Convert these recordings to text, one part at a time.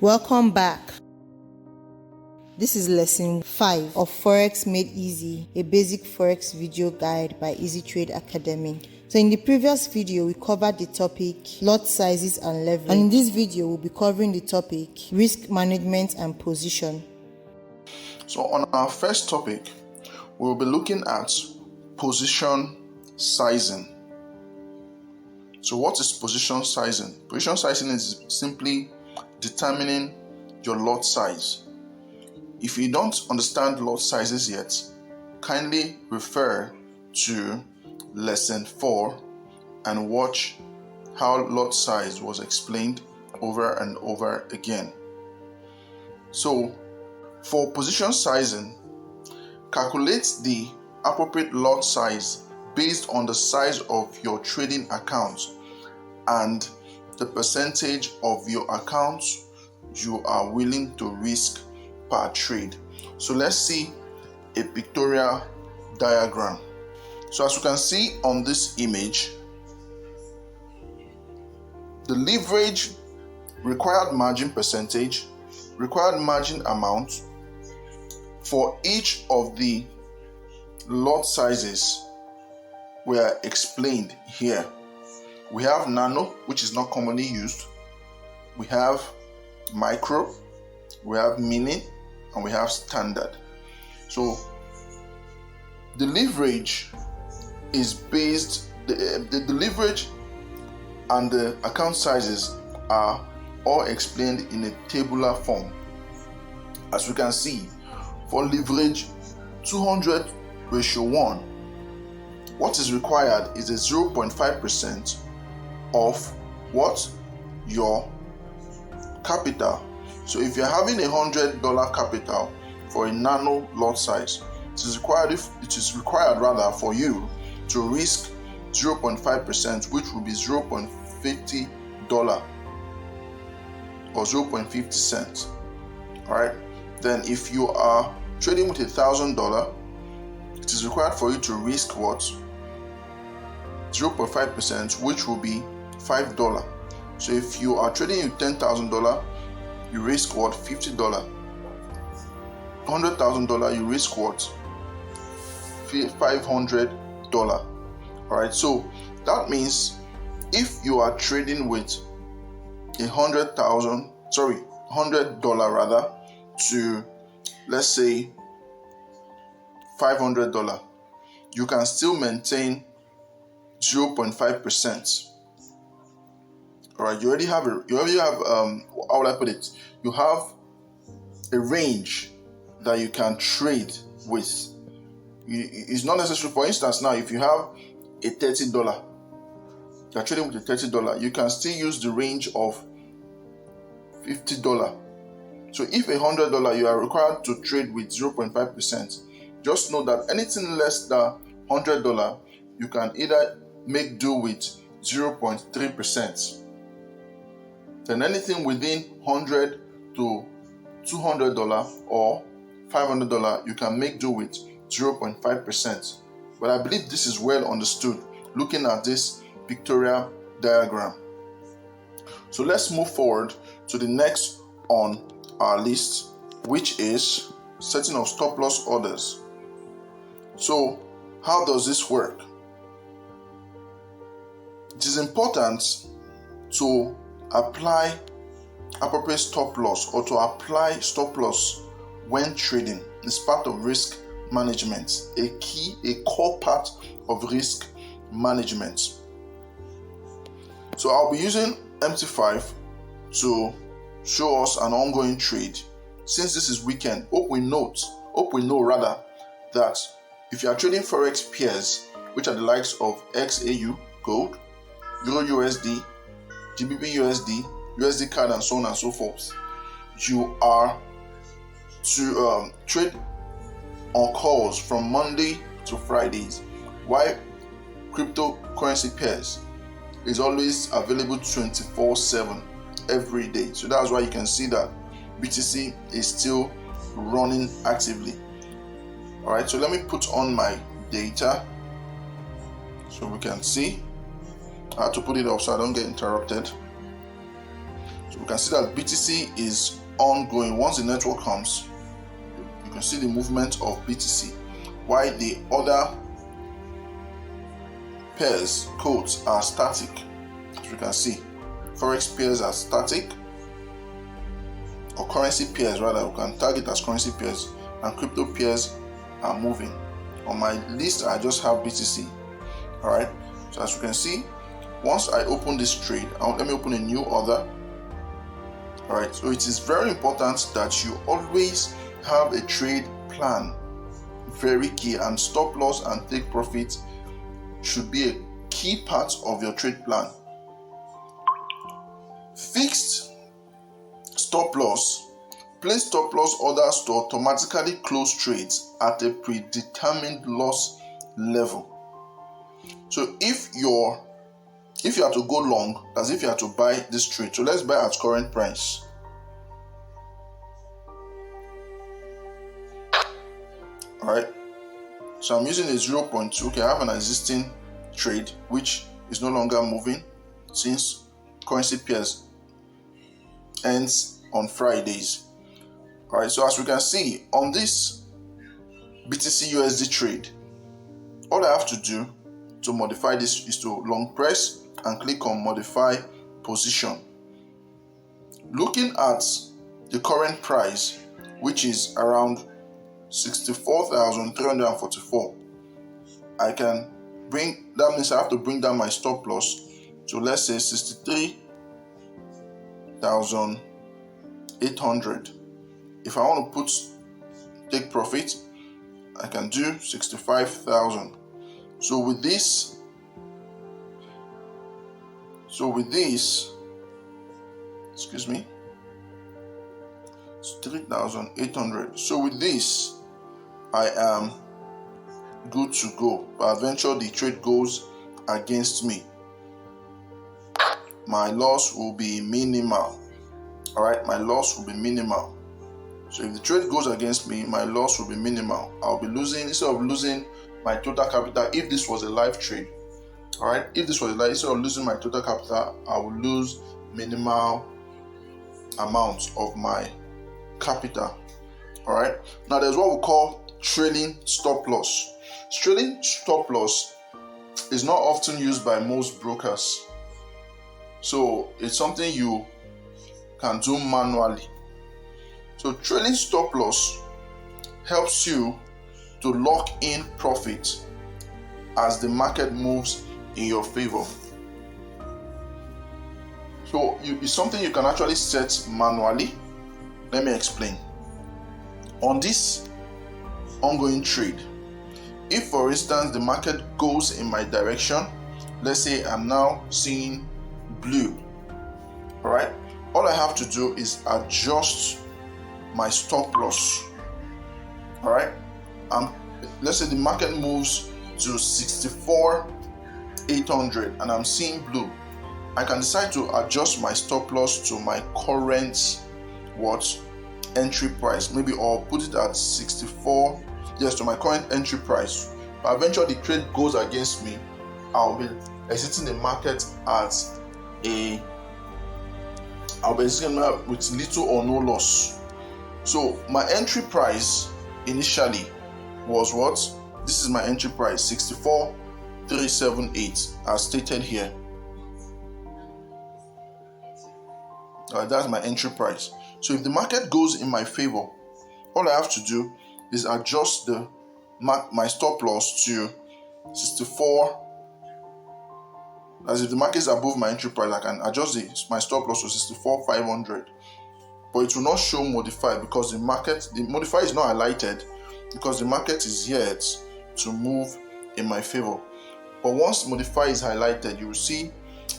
Welcome back. This is lesson 5 of Forex Made Easy, a basic Forex video guide by Eazitrade Academy. So in the previous video, we covered the topic lot sizes and leverage. And in this video, we'll be covering the topic risk management and position. So on our first topic, we'll be looking at position sizing. So what is position sizing? Position sizing is simply determining your lot size. If you don't understand lot sizes yet, kindly refer to lesson 4 and watch how lot size was explained over and over again. So for position sizing, calculate the appropriate lot size based on the size of your trading account and the percentage of your account you are willing to risk per trade. So let's see a pictorial diagram. So as you can see on this image, the leverage, required margin percentage, required margin amount for each of the lot sizes were explained here. We have nano, which is not commonly used. We have micro, we have mini, and we have standard. So the leverage is based, the leverage and the account sizes are all explained in a tabular form. As we can see, for leverage 200:1, what is required is a 0.5% of what? Your capital. So if you're having $100 capital for a nano lot size, it is required for you to risk 0.5%, which will be $0.50 or 0.50 cents. Alright, then if you are trading with $1,000, it is required for you to risk what? 0.5%, which will be $5. So if you are trading with $10,000, you risk what? $50. $100,000, you risk what? $500. Alright, so that means if you are trading with $100 rather to, let's say, $500, you can still maintain 0.5%. Alright, you already have how would I put it? You have a range that you can trade with. It's not necessary. For instance, now if you have a $30, you're trading with a $30, you can still use the range of $50. So if $100 you are required to trade with 0.5%, just know that anything less than $100 you can either make do with 0.3%. Then anything within $100 to $200 or $500 you can make do with 0.5%. But I believe this is well understood looking at this pictorial diagram. So let's move forward to the next on our list, which is setting of stop loss orders. So how does this work? It is important to apply appropriate stop loss or to apply stop loss when trading. It's part of risk management, a core part of risk management. So I'll be using MT5 to show us an ongoing trade. Since this is weekend, hope we know that if you are trading Forex pairs, which are the likes of XAU, gold, Euro USD, GBP USD, USD CAD, and so on and so forth, you are to trade on calls from Monday to Fridays, while cryptocurrency pairs is always available 24/7 every day. So that's why you can see that BTC is still running actively. Alright, so let me put on my data so we can see. I have to put it off so I don't get interrupted. So So we can see that BTC is ongoing. Once the network comes, you can see the movement of BTC, while the other pairs, codes are static. As you can see, Forex pairs are static, or currency pairs rather, we can tag it as currency pairs, and crypto pairs are moving. On my list, I just have BTC. Alright, so as you can see, once I open this trade, let me open a new order. Alright, so it is very important that you always have a trade plan. Very key, and stop loss and take profit should be a key part of your trade plan. Fixed stop loss. Place stop loss orders to automatically close trades at a predetermined loss level. So if you are to go long, as if you are to buy this trade, so let's buy at current price. Alright, so I'm using a 0.2. Okay, I have an existing trade which is no longer moving since currency pairs ends on Fridays. Alright, so as we can see on this BTC USD trade, all I have to do to modify this is to long press and click on modify position. Looking at the current price, which is around 64,344, I can that means I have to bring down my stop loss to, let's say, 63,800. If I want to take profit, I can do 65,000. So with this, excuse me, 3,800. So with this, I am good to go. But eventually the trade goes against me, my loss will be minimal. Alright, my loss will be minimal. So if the trade goes against me, my loss will be minimal. I'll be losing, instead of losing my total capital, if this was a live trade. Alright, if this was a live, instead of losing my total capital, I will lose minimal amounts of my capital. Alright, now there's what we call trailing stop loss. Trailing stop loss is not often used by most brokers, so it's something you can do manually. So trailing stop loss helps you to lock in profit as the market moves in your favor. So it's something you can actually set manually. Let me explain. On this ongoing trade, if for instance the market goes in my direction, let's say I'm now seeing blue, all right, all I have to do is adjust my stop loss. All right, let's say the market moves to 64,800 and I'm seeing blue. I can decide to adjust my stop loss to my current entry price, maybe, or put it at 64, yes, to my current entry price. But eventually the trade goes against me, I'll be exiting the market with little or no loss. So my entry price initially was what? This is my entry price, 64,378, as stated here. That's my entry price. So if the market goes in my favor, all I have to do is adjust my stop loss to 64. As if the market is above my entry price, I can adjust my stop loss to 64,500. But it will not show modified because the modifier is not highlighted because the market is yet to move in my favor. But once the modifier is highlighted, you will see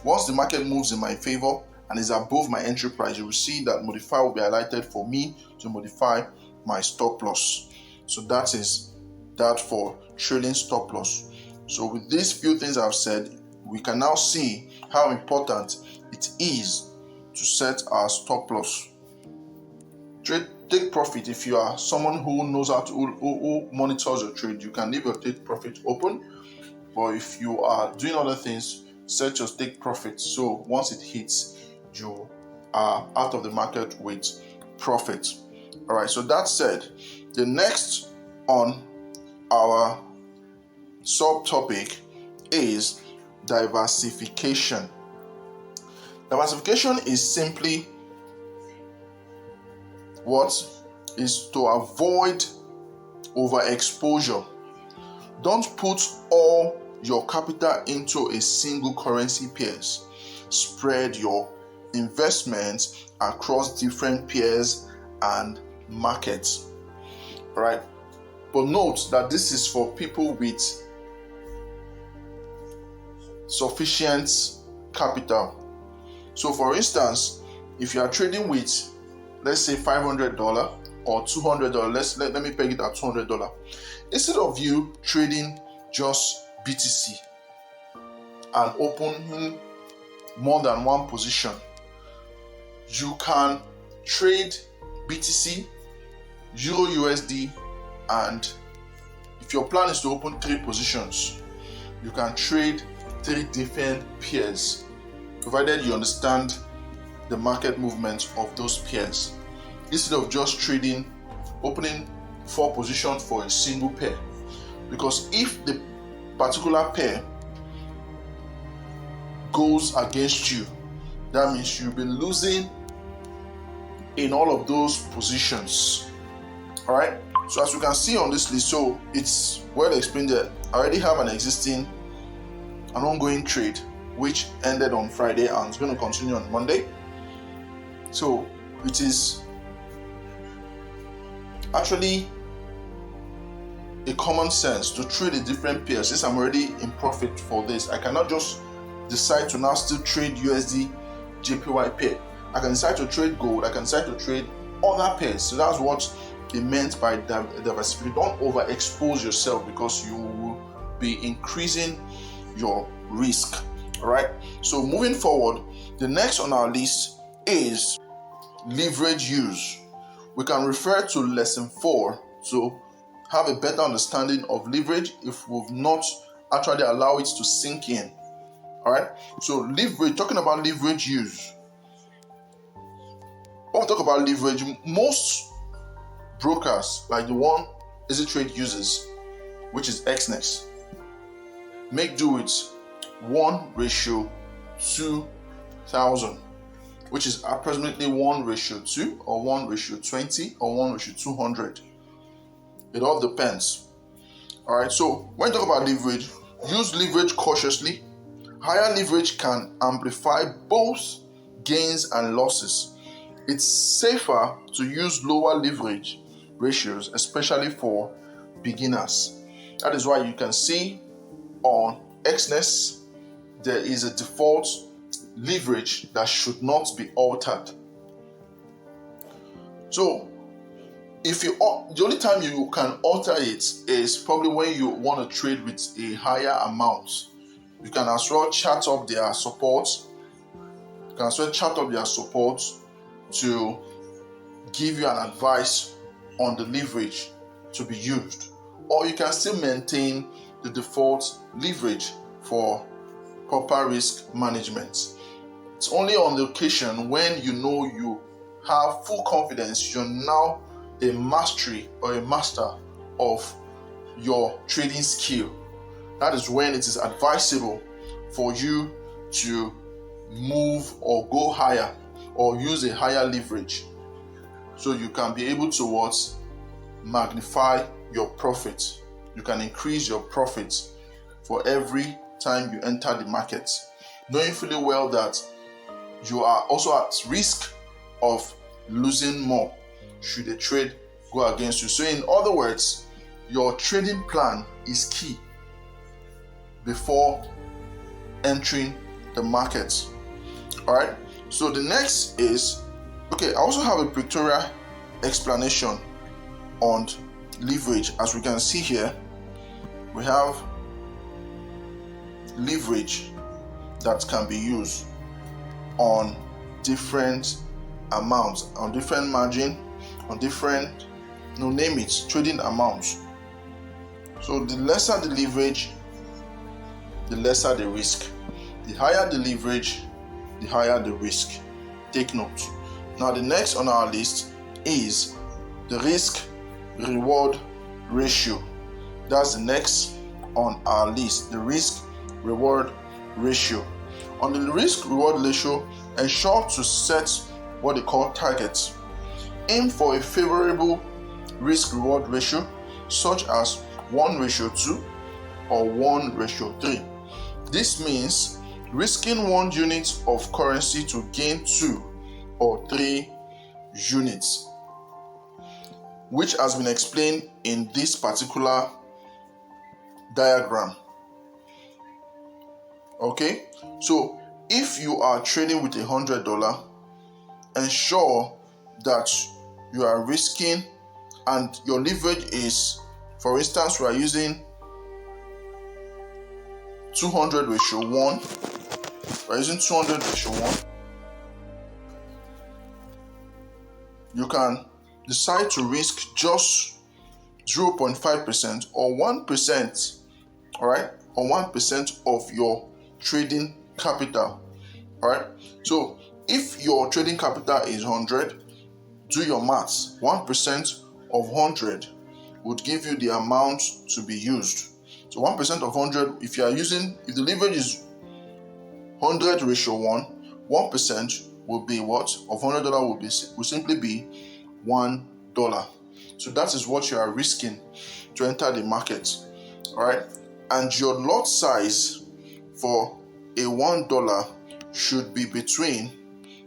once the market moves in my favor and is above my entry price, you will see that modifier will be highlighted for me to modify my stop loss. So that is that for trailing stop loss. So with these few things I've said, we can now see how important it is to set our stop loss. Take profit. If you are someone who knows how to who monitors your trade, you can leave your take profit open. But if you are doing other things, set your take profit so once it hits, you are out of the market with profit. All right, so that said, the next on our subtopic is diversification. Diversification is simply what is to avoid overexposure. Don't put all your capital into a single currency pairs. Spread your investments across different pairs and markets. All right, but note that this is for people with sufficient capital. So for instance, if you are trading with, let's say $500 or $200, let me peg it at $200. Instead of you trading just BTC and opening more than one position, you can trade BTC, Euro USD, and if your plan is to open 3 positions, you can trade 3 different pairs, provided you understand the market movements of those pairs, instead of just opening 4 positions for a single pair. Because if the particular pair goes against you, that means you'll be losing in all of those positions. All right, so as you can see on this list, so it's well explained that I already have an ongoing trade which ended on Friday and is going to continue on Monday. So it is actually a common sense to trade a different pair. Since I'm already in profit for this, I cannot just decide to now still trade USD JPY pair. I can decide to trade gold, I can decide to trade other pairs. So that's what they meant by diversification. Don't overexpose yourself, because you will be increasing your risk. All right, so moving forward, the next on our list is leverage use. We can refer to lesson 4 to have a better understanding of leverage if we've not actually allowed it to sink in. All right, so leverage, talking about leverage use. When we talk about leverage, most brokers, like the one Eazitrade uses, which is EXNESS, make do with 1:2,000, which is approximately 1:2 or 1:20 or 1:200. It all depends. All right, so when you talk about leverage, use leverage cautiously. Higher leverage can amplify both gains and losses. It's safer to use lower leverage ratios, especially for beginners. That is why you can see on EXNESS there is a default leverage that should not be altered. So the only time you can alter it is probably when you want to trade with a higher amount. You can as well chart up their support. To give you an advice on the leverage to be used, or you can still maintain the default leverage for proper risk management. It's only on the occasion when you know you have full confidence, you're now a master of your trading skill. That is when it is advisable for you to move or go higher or use a higher leverage, so you can be able to magnify your profit. You can increase your profit for every time you enter the market, knowing fully well that you are also at risk of losing more should a trade go against you. So in other words, your trading plan is key before entering the market. All right, so the next is, I also have a pictorial explanation on leverage. As we can see here, we have leverage that can be used on different amounts, on different margin, on different, name it, trading amounts. So the lesser the leverage, the lesser the risk. The higher the leverage, the higher the risk. take note. Now the next on our list is the risk reward ratio. That's the next on our list, the risk reward ratio. On the risk reward ratio, ensure to set what they call targets. Aim for a favorable risk reward ratio such as 1:2 or 1:3. This means risking 1 unit of currency to gain 2 or 3 units, which has been explained in this particular diagram. Okay, so if you are trading with $100, ensure that you are risking, and your leverage is, for instance, we are using 200:1. We're using 200:1. You can decide to risk just 0.5% or 1%, all right, or 1% of your trading capital, all right. So if your trading capital is 100, do your maths. 1% of 100 would give you the amount to be used. So 1% of 100, if the leverage is 100:1, 1% will be what? Of $100 will simply be $1. So that is what you are risking to enter the market, all right? And your lot size for a $1 should be between,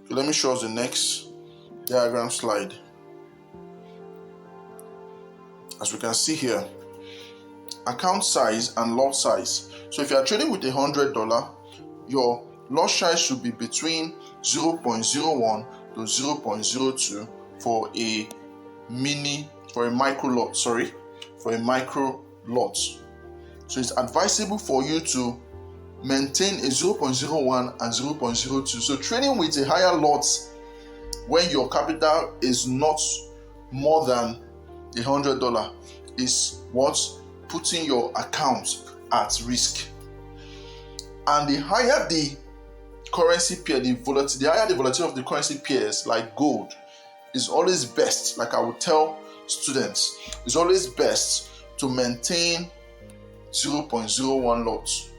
let me show us the next diagram slide. As we can see here, account size and lot size. So if you are trading with $100, your lot size should be between 0.01 to 0.02 for a micro lot. So it's advisable for you to maintain a 0.01 and 0.02. So trading with a higher lot when your capital is not more than $100 is what's putting your account at risk. And the higher the currency pair, the higher the volatility of the currency pairs, like gold, is always best. Like I would tell students, it's always best to maintain 0.01 lots.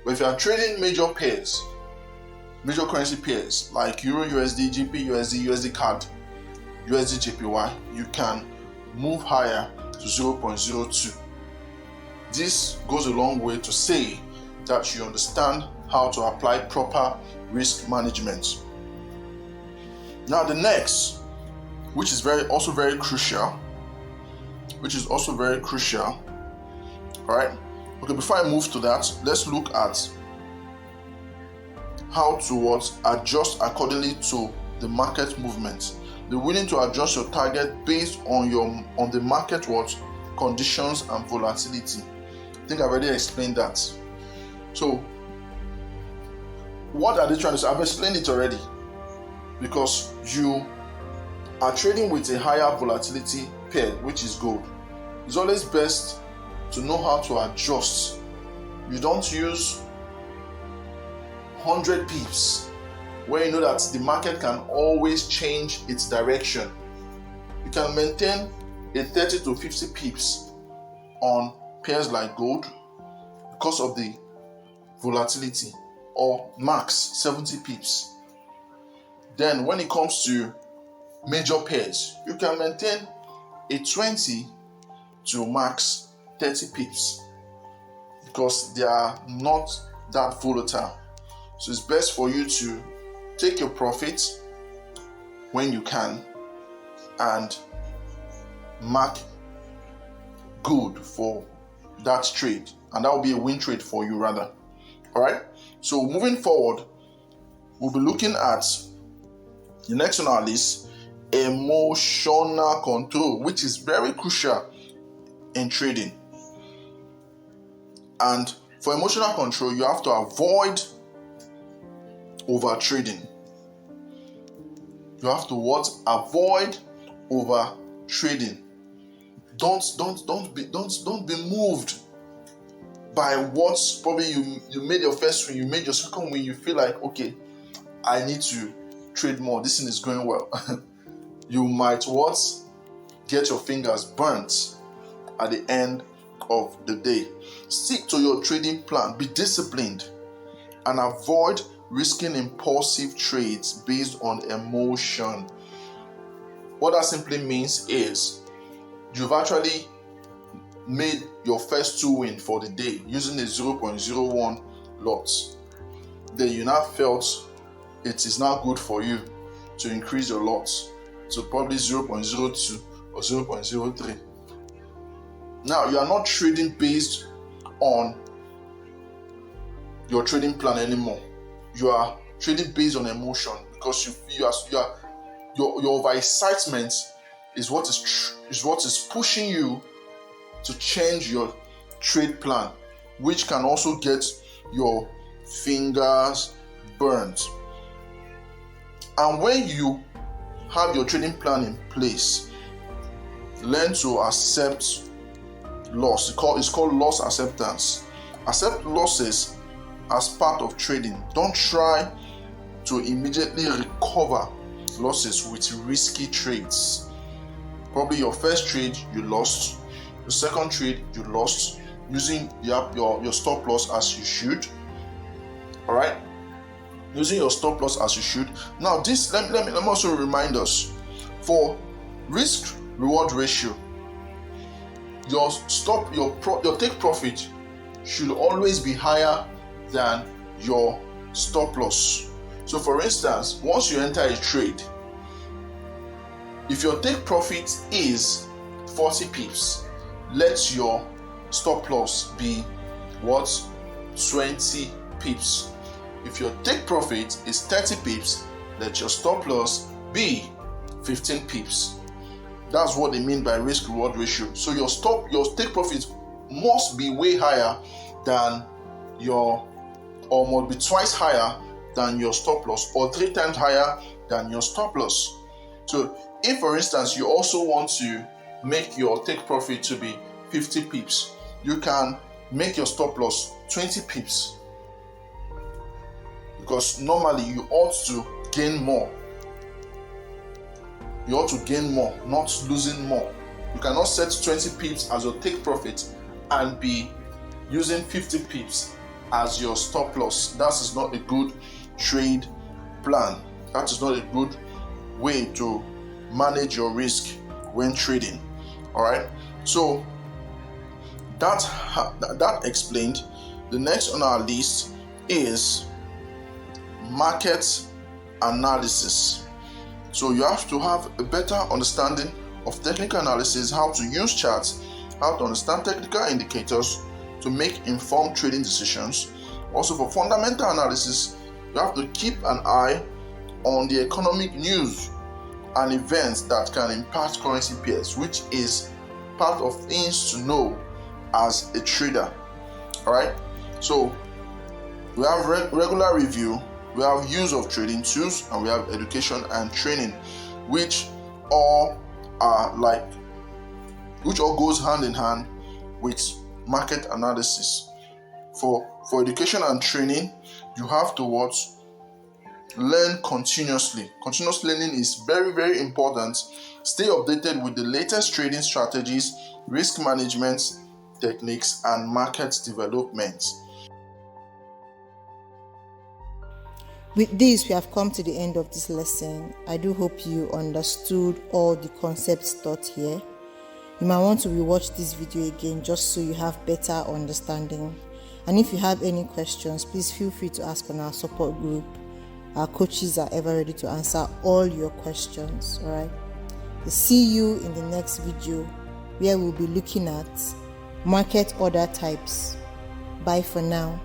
But if you are trading major currency pairs like Euro USD, GP USD, USD CAD, USD JPY, you can move higher to 0.02. This goes a long way to say that you understand how to apply proper risk management. Now the next, which is also very crucial, all right? Okay, before I move to that, let's look at how to adjust accordingly to the market movement. Be willing to adjust your target based on the market conditions and volatility. I think I've already explained that. So what are they trying to say? I've explained it already. Because you are trading with a higher volatility pair, which is gold. It's always best to know how to adjust. You don't use 100 pips where you know that the market can always change its direction. You can maintain a 30 to 50 pips on pairs like gold because of the volatility, or max 70 pips. Then when it comes to major pairs, you can maintain a 20 to max 30 pips because they are not that volatile. So it's best for you to take your profit when you can and mark good for that trade, and that will be a win trade for you rather. All right, so moving forward, we'll be looking at the next on our list, emotional control, which is very crucial in trading. And for emotional control, you have to avoid over trading. You have to avoid over trading. Don't be moved by what probably you made your first win, you made your second win, you feel like, okay, I need to trade more, this thing is going well, you might get your fingers burnt at the end of the day. Stick to your trading plan, be disciplined, and avoid risking impulsive trades based on emotion. What that simply means is you've actually made your first 2 win for the day using a 0.01 lot. Then you now felt it is now good for you to increase your lots to probably 0.02 or 0.03. Now you are not trading based on your trading plan anymore. You are trading based on emotion because your overexcitement is what is pushing you to change your trade plan, which can also get your fingers burnt. And when you have your trading plan in place, learn to accept loss. It's called loss acceptance. Accept losses as part of trading. Don't try to immediately recover losses with risky trades. Probably your first trade you lost, your second trade you lost using your stop loss as you should. All right, using your stop loss as you should. Now this let me also remind us, for risk reward ratio, your take profit should always be higher than your stop loss. So for instance, once you enter a trade, if your take profit is 40 pips, let your stop loss be 20 pips. If your take profit is 30 pips, let your stop loss be 15 pips. That's what they mean by risk reward ratio. So your take profit must be way higher than or must be twice higher than your stop loss, or 3 times higher than your stop loss. So if, for instance, you also want to make your take profit to be 50 pips, you can make your stop loss 20 pips, because normally you ought to gain more. You ought to gain more, not losing more. You cannot set 20 pips as your take profit and be using 50 pips as your stop loss. That is not a good trade plan. That is not a good way to manage your risk when trading. All right. So that explained. The next on our list is market analysis. So you have to have a better understanding of technical analysis, how to use charts, how to understand technical indicators to make informed trading decisions. Also, for fundamental analysis, you have to keep an eye on the economic news and events that can impact currency pairs, which is part of things to know as a trader. All right. So we have regular review, we have use of trading tools, and we have education and training, which all goes hand in hand with market analysis. For education and training, you have to learn continuously. Continuous learning is very, very important. Stay updated with the latest trading strategies, risk management techniques, and market development. With this, we have come to the end of this lesson. I do hope you understood all the concepts taught here. You might want to rewatch this video again just so you have better understanding. And if you have any questions, please feel free to ask on our support group. Our coaches are ever ready to answer all your questions. All right. So see you in the next video, where we'll be looking at market order types. Bye for now.